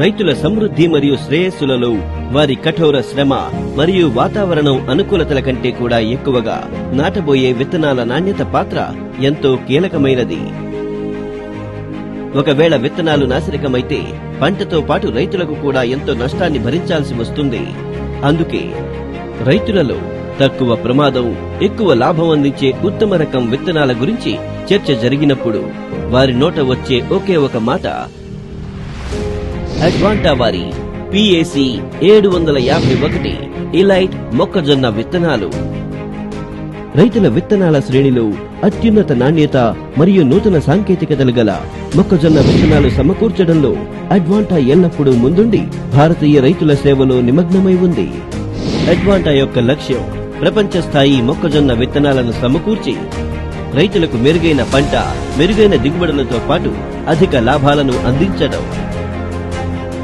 రైతుల సమృద్ధి మరియు శ్రేయస్సులలో వారి కఠోర శ్రమ మరియు వాతావరణం అనుకూలతల కంటే కూడా ఎక్కువగా నాటబోయే విత్తనాల నాణ్యత పాత్ర ఎంతో కీలకమైనది. ఒకవేళ విత్తనాలు నాశనకమైతే పంటతో పాటు రైతులకు కూడా ఎంతో నష్టాన్ని భరించాల్సి వస్తుంది. అందుకే రైతులలో తక్కువ ప్రమాదం, ఎక్కువ లాభం అందించే ఉత్తమ రకం విత్తనాల గురించి చర్చ జరిగినప్పుడు వారి నోట వచ్చే ఒకే ఒక మాట అడ్వాంటా వారి PAC 751 ఇలైట్ మొక్కజొన్న విత్తనాలు. రైతుల విత్తనాల శ్రేణిలో అత్యున్నత నాణ్యత మరియు నూతన సాంకేతికతలు గల మొక్కజొన్న విత్తనాలు సమకూర్చడంలో అడ్వాంటా ఎల్లప్పుడూ ముందుండి భారతీయ రైతుల సేవలో నిమగ్నమై ఉంది. అడ్వాంటా యొక్క లక్ష్యం ప్రపంచ స్థాయి మొక్కజొన్న విత్తనాలను సమకూర్చి రైతులకు మెరుగైన పంట, మెరుగైన దిగుబడులతో పాటు అధిక లాభాలను అందించడం.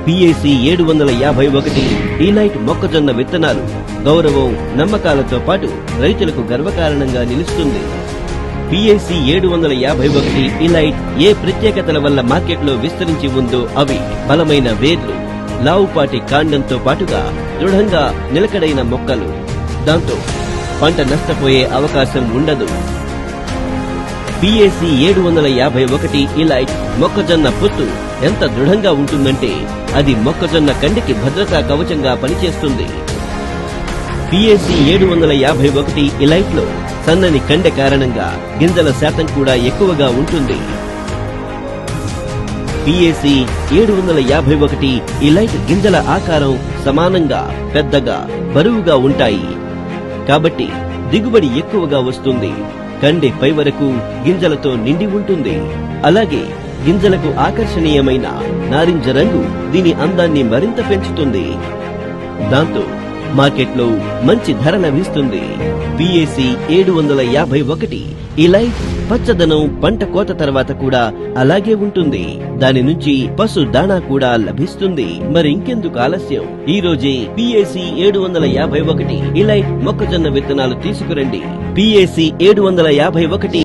PAC 751 ఇలైట్ మొక్కజొన్న విత్తనాలు గౌరవం, నమ్మకాలతో పాటు రైతులకు గర్వకారణంగా నిలుస్తుంది. PAC 751 ఇలైట్ ఏ ప్రత్యేకతల వల్ల మార్కెట్లో విస్తరించి ఉందో అవి బలమైన వేర్లు, లావుపాటి కాండంతో పాటుగా దృఢంగా నిలకడైన మొక్కలు. దాంతో పంట నష్టపోయే అవకాశం ఉండదు. PAC 751 ఇలైట్ మొక్కజొన్న పొత్తు ఎంత దృఢంగా ఉంటుందంటే అది మొక్కజొన్న కండికి భద్రతా కవచంగా పనిచేస్తుంది. PAC 751 ఇలైట్ లో సన్నని కండె కారణంగా గింజల శాతం కూడా ఎక్కువగా ఉంటుంది. PAC 751 ఇలైట్ గింజల ఆకారం సమానంగా, పెద్దగా, బరువుగా ఉంటాయి. కాబట్టి దిగుబడి ఎక్కువగా వస్తుంది. కండె పై వరకు గింజలతో నిండి ఉంటుంది. అలాగే గింజలకు ఆకర్షణీయమైన నారింజ రంగు దీని అందాన్ని మరింత పెంచుతుంది. దాంతో మార్కెట్లో మంచి ధర లభిస్తుంది. PAC 751 ఇలైట్ పచ్చదనం పంట కోత తర్వాత కూడా అలాగే ఉంటుంది. దాని నుంచి పశు దాణా కూడా లభిస్తుంది. మరి ఇంకెందుకు ఆలస్యం? ఈ రోజే PAC 751 ఇలైట్ మొక్కజొన్న విత్తనాలు తీసుకురండి. PAC 751